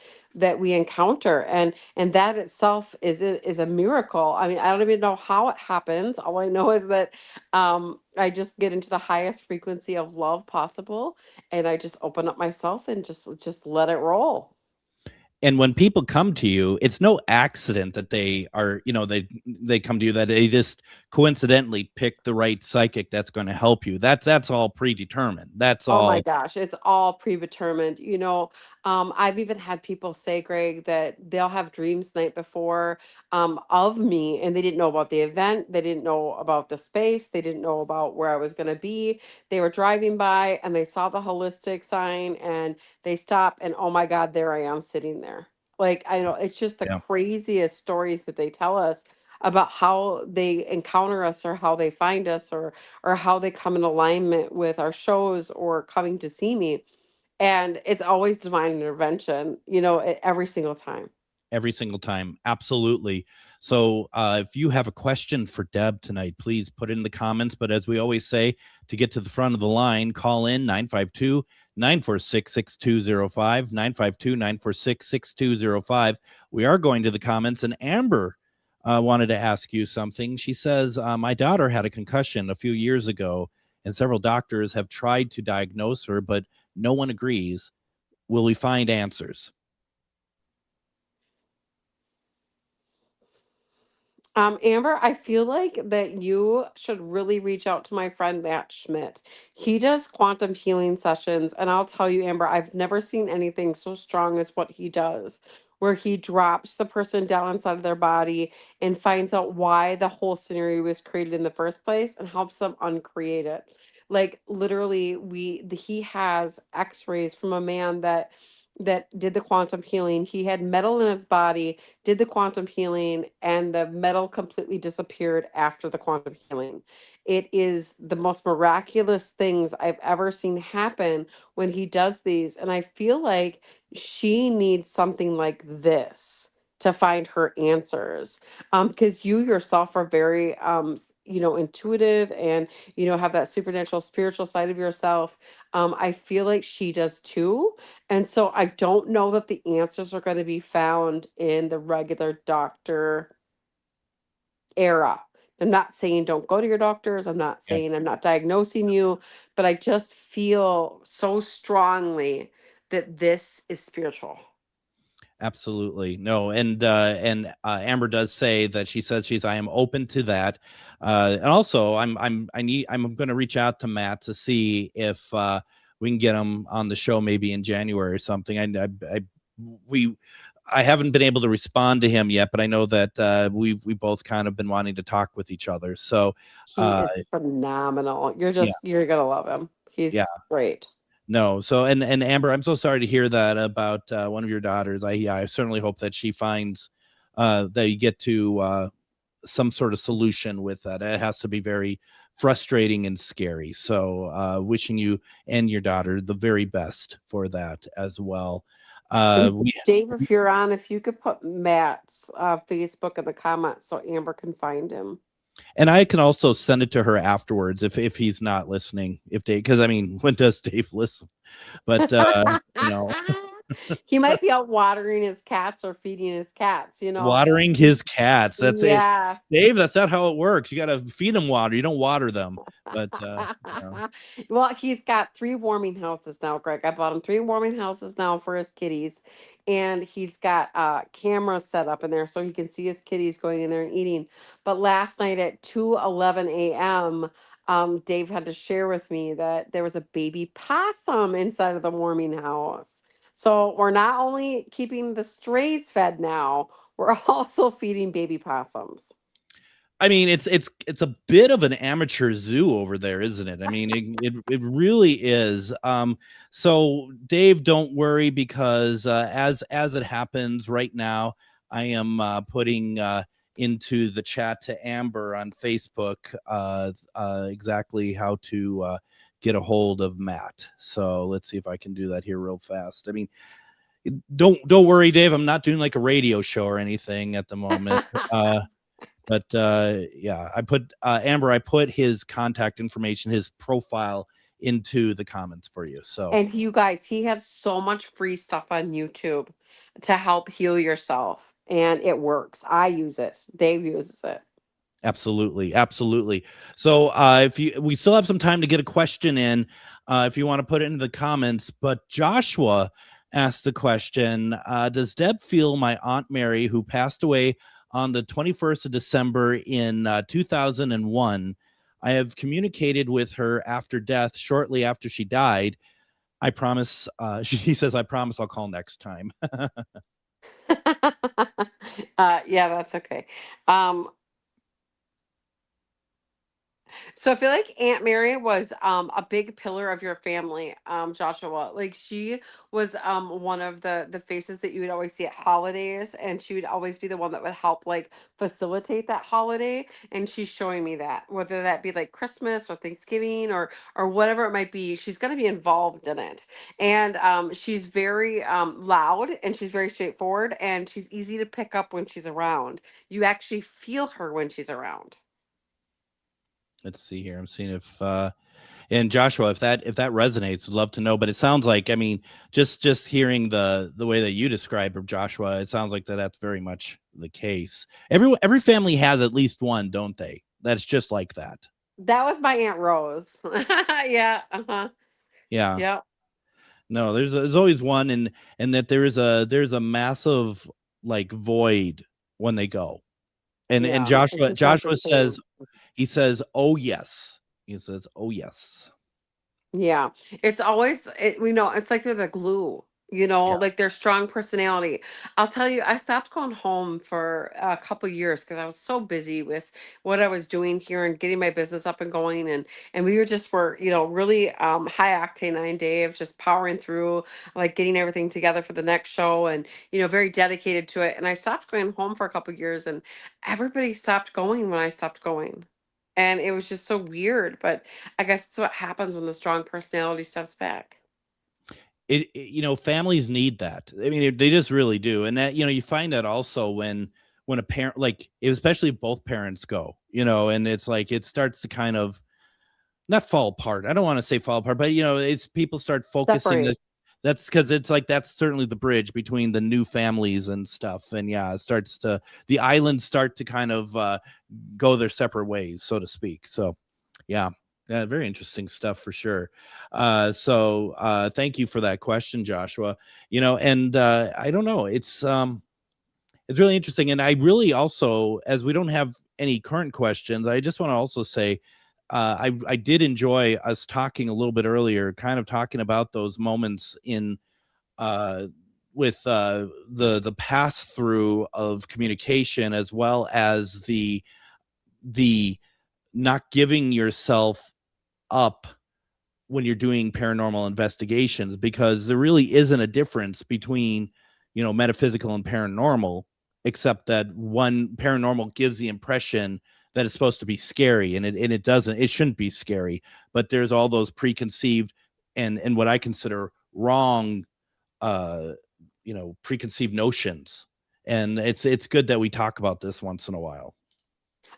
we encounter. And that itself is a miracle. I mean, I don't even know how it happens. All I know is that I just get into the highest frequency of love possible, and I just open up myself and just let it roll. And when people come to you, it's no accident that they are, they come to you, that they just coincidentally pick the right psychic that's going to help you. That's all predetermined. That's Oh my all. gosh, it's all predetermined. I've even had people say, Greg, that they'll have dreams the night before of me, and they didn't know about the event. They didn't know about the space. They didn't know about where I was going to be. They were driving by and they saw the holistic sign and they stopped, and oh my God, there I am sitting there. Like, I know it's just the Yeah. craziest stories that they tell us about how they encounter us or how they find us or how they come in alignment with our shows or coming to see me. And it's always divine intervention, every single time. Every single time. Absolutely. So if you have a question for Deb tonight, please put it in the comments. But as we always say, to get to the front of the line, call in 952-946-6205, 952-946-6205. We are going to the comments, and Amber wanted to ask you something. She says, my daughter had a concussion a few years ago, and several doctors have tried to diagnose her, but no one agrees. Will we find answers? Amber, I feel like that you should really reach out to my friend Matt Schmidt. He does quantum healing sessions, and I'll tell you, Amber, I've never seen anything so strong as what he does, where he drops the person down inside of their body and finds out why the whole scenario was created in the first place and helps them uncreate it. Like literally, he has X-rays from a man that did the quantum healing. He had metal in his body, did the quantum healing, and the metal completely disappeared after the quantum healing. It is the most miraculous things I've ever seen happen when he does these. And I feel like she needs something like this to find her answers. Because you yourself are very intuitive and have that supernatural spiritual side of yourself. I feel like she does too. And so I don't know that the answers are going to be found in the regular doctor era. I'm not saying don't go to your doctors. I'm not Yeah. saying I'm not diagnosing you, but I just feel so strongly that this is spiritual. Absolutely. No. And Amber does say that I am open to that. And also I'm going to reach out to Matt to see if we can get him on the show maybe in January or something. I haven't been able to respond to him yet, but I know that we both kind of been wanting to talk with each other. So he is phenomenal. You're going to love him. He's great. No. So, and Amber, I'm so sorry to hear that about one of your daughters. I certainly hope that she finds that you get to some sort of solution with that. It has to be very frustrating and scary. So wishing you and your daughter the very best for that as well. Dave, if you're on, if you could put Matt's Facebook in the comments so Amber can find him. And I can also send it to her afterwards if he's not listening. Because I mean, when does Dave listen? But he might be out watering his cats or feeding his cats. Watering his cats. That's it, yeah, Dave. That's not how it works. You got to feed them water. You don't water them. But well, he's got 3 warming houses now, Greg. I bought him 3 warming houses now for his kitties. And he's got cameras set up in there so he can see his kitties going in there and eating. But last night at 2:11 a.m., Dave had to share with me that there was a baby possum inside of the warming house. So we're not only keeping the strays fed now, we're also feeding baby possums. I mean, it's a bit of an amateur zoo over there, isn't it? I mean, it really is. So Dave, don't worry, because as it happens right now, I am putting into the chat to Amber on Facebook exactly how to get a hold of Matt. So let's see if I can do that here real fast. I mean, don't worry, Dave. I'm not doing like a radio show or anything at the moment. But I put Amber, I put his contact information, his profile into the comments for you. So, and you guys, he has so much free stuff on YouTube to help heal yourself, and it works. I use it. Dave uses it. Absolutely. So we still have some time to get a question in if you want to put it into the comments. But Joshua asked the question, does Deb feel my Aunt Mary, who passed away on the 21st of December in 2001, I have communicated with her after death, shortly after she died. I promise, he says, I promise I'll call next time. Yeah, that's okay. So I feel like Aunt Mary was a big pillar of your family, Joshua. Like she was one of the faces that you would always see at holidays, and she would always be the one that would help like facilitate that holiday. And she's showing me that, whether that be like Christmas or Thanksgiving or whatever it might be, she's going to be involved in it. And she's very loud, and she's very straightforward, and she's easy to pick up when she's around. You actually feel her when she's around. Let's see here. I'm seeing if and Joshua, if that resonates, I'd love to know. But it sounds like, I mean, just hearing the way that you describe her, Joshua, it sounds like that's very much the case. Every family has at least one, don't they? That's just like that. That was my Aunt Rose. Yeah. Uh-huh. Yeah. Yep. No, there's always one, and that there's a massive like void when they go. And Yeah. Joshua says, he says, "Oh yes." He says, "Oh yes." Yeah. It's always it's like they're the glue, Yeah. like their strong personality. I'll tell you, I stopped going home for a couple years because I was so busy with what I was doing here and getting my business up and going, and we were really high octane 9 day of just powering through, like getting everything together for the next show, and very dedicated to it. And I stopped going home for a couple years, and everybody stopped going when I stopped going. And it was just so weird, but I guess it's what happens when the strong personality steps back. Families need that. I mean, they just really do. And that, you find that also when a parent, like, especially if both parents go, and it's like, it starts to kind of not fall apart. I don't want to say fall apart, but it's people start focusing this. That's because it's like, that's certainly the bridge between the new families and stuff. And yeah, the islands start to kind of go their separate ways, so to speak. So yeah, very interesting stuff for sure. So thank you for that question, Joshua. And I don't know, it's really interesting. And I really also, as we don't have any current questions, I just want to also say, I did enjoy us talking a little bit earlier, kind of talking about those moments in with the pass through of communication, as well as the not giving yourself up when you're doing paranormal investigations, because there really isn't a difference between metaphysical and paranormal, except that one, paranormal gives the impression that it's supposed to be scary, and it doesn't. It shouldn't be scary, but there's all those preconceived and what I consider wrong preconceived notions, and it's good that we talk about this once in a while.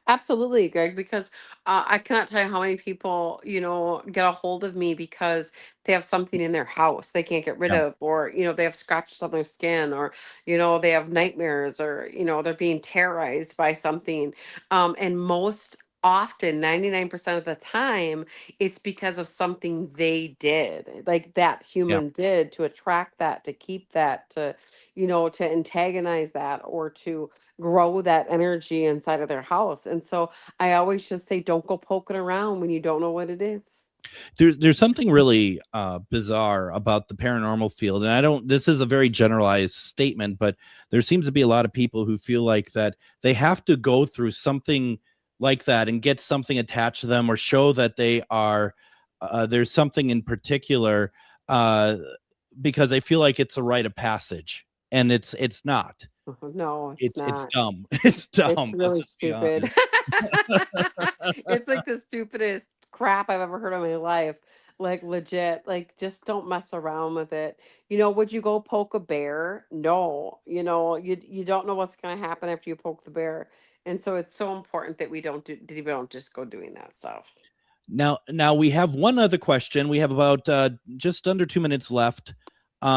Absolutely, Greg, because I cannot tell you how many people, get a hold of me because they have something in their house they can't get rid Yeah. of, or, they have scratches on their skin, or, they have nightmares, or, they're being terrorized by something. And most often, 99% of the time, it's because of something they did, like that Yeah. human did, to attract that, to keep that, to antagonize that, or to grow that energy inside of their house. And so I always just say, don't go poking around when you don't know what it is. There's something really bizarre about the paranormal field, and this is a very generalized statement, but there seems to be a lot of people who feel like that they have to go through something like that and get something attached to them, or show that they are there's something in particular, because they feel like it's a rite of passage, and it's not. No, it's not. It's dumb. It's dumb. It's really stupid. It's like the stupidest crap I've ever heard in my life. Like, legit, like, just don't mess around with it. Would you go poke a bear? No. You don't know what's going to happen after you poke the bear. And so it's so important that we don't just go doing that stuff. Now we have one other question. We have about just under 2 minutes left. We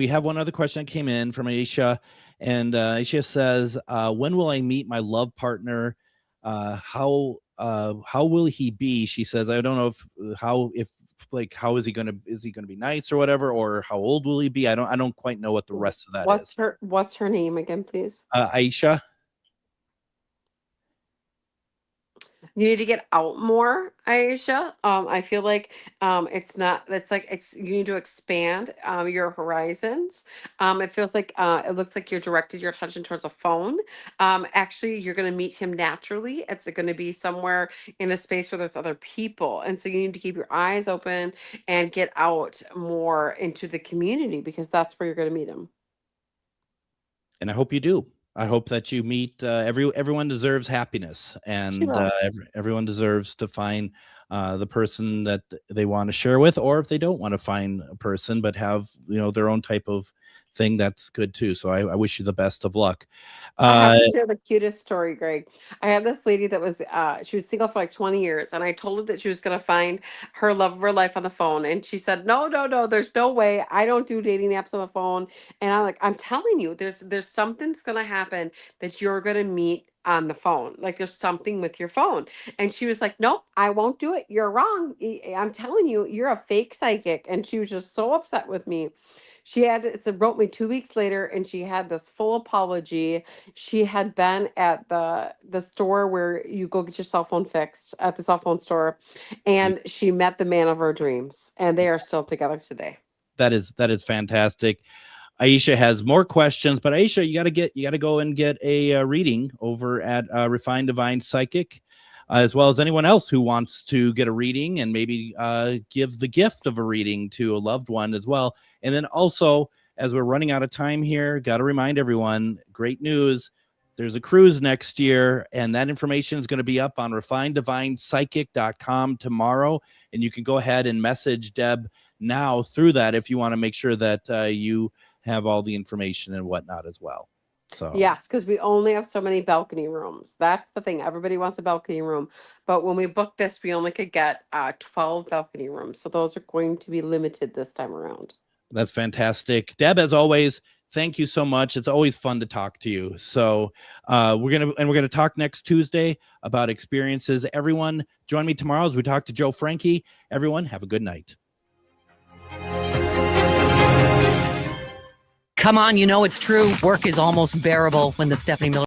have one other question that came in from Aisha, and Aisha says, when will I meet my love partner? How will he be? She says, I don't know if like how is he gonna be nice or whatever, or how old will he be? I don't quite know what the rest of that is. What's her name again, please? Aisha. You need to get out more, Aisha. I feel like you need to expand your horizons. It feels like it looks like you're directed your attention towards a phone. Actually, you're going to meet him naturally. It's going to be somewhere in a space where there's other people, and so you need to keep your eyes open and get out more into the community, because that's where you're going to meet him. And I hope you do. I hope that you meet everyone deserves happiness, and everyone deserves to find the person that they want to share with, or if they don't want to find a person but have their own type of thing, that's good too. So I wish you the best of luck. I have to share the cutest story, Greg. I had this lady that was she was single for like 20 years, and I told her that she was going to find her love of her life on the phone, and she said, no, there's no way. I don't do dating apps on the phone. And I'm like, I'm telling you, there's something that's going to happen that you're going to meet on the phone. Like there's something with your phone. And she was like, nope, I won't do it. You're wrong. I'm telling you, you're a fake psychic. And she was just so upset with me. She wrote me 2 weeks later, and she had this full apology. She had been at the store where you go get your cell phone fixed, at the cell phone store, and she met the man of her dreams, and they are still together today. That is fantastic. Aisha has more questions, but Aisha, you got to go and get a reading over at Refined Divine Psychic, as well as anyone else who wants to get a reading and maybe give the gift of a reading to a loved one as well. And then also, as we're running out of time here, got to remind everyone, great news. There's a cruise next year, and that information is going to be up on refineddivinepsychic.com tomorrow. And you can go ahead and message Deb now through that if you want to make sure that you have all the information and whatnot as well. So yes, because we only have so many balcony rooms. That's the thing. Everybody wants a balcony room, but when we booked this, we only could get 12 balcony rooms. So those are going to be limited this time around. That's fantastic. Deb, as always, thank you so much. It's always fun to talk to you. So we're gonna talk next Tuesday about experiences. Everyone, join me tomorrow as we talk to Joe Frankie. Everyone, have a good night. Come on, you know it's true. Work is almost bearable when the Stephanie Miller